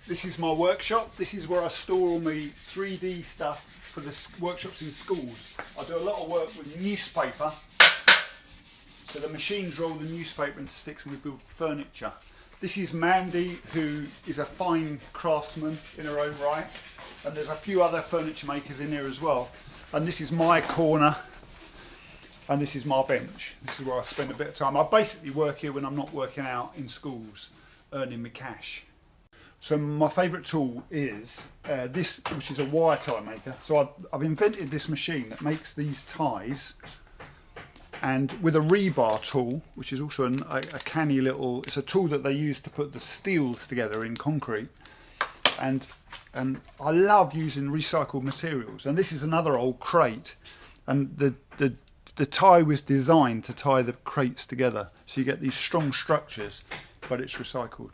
This is my workshop. This is where I store all my 3D stuff for the workshops in schools. I do a lot of work with newspaper. So the machines roll the newspaper into sticks and we build furniture. This is Mandy, who is a fine craftsman in her own right. And there's a few other furniture makers in here as well. And this is my corner. And this is my bench. This is where I spend a bit of time. I basically work here when I'm not working out in schools, earning my cash. So my favourite tool is this, which is a wire tie maker. So I've invented this machine that makes these ties, and with a rebar tool, which is also a canny little, it's a tool that they use to put the steels together in concrete. And I love using recycled materials. And this is another old crate, and the tie was designed to tie the crates together, so you get these strong structures, but it's recycled.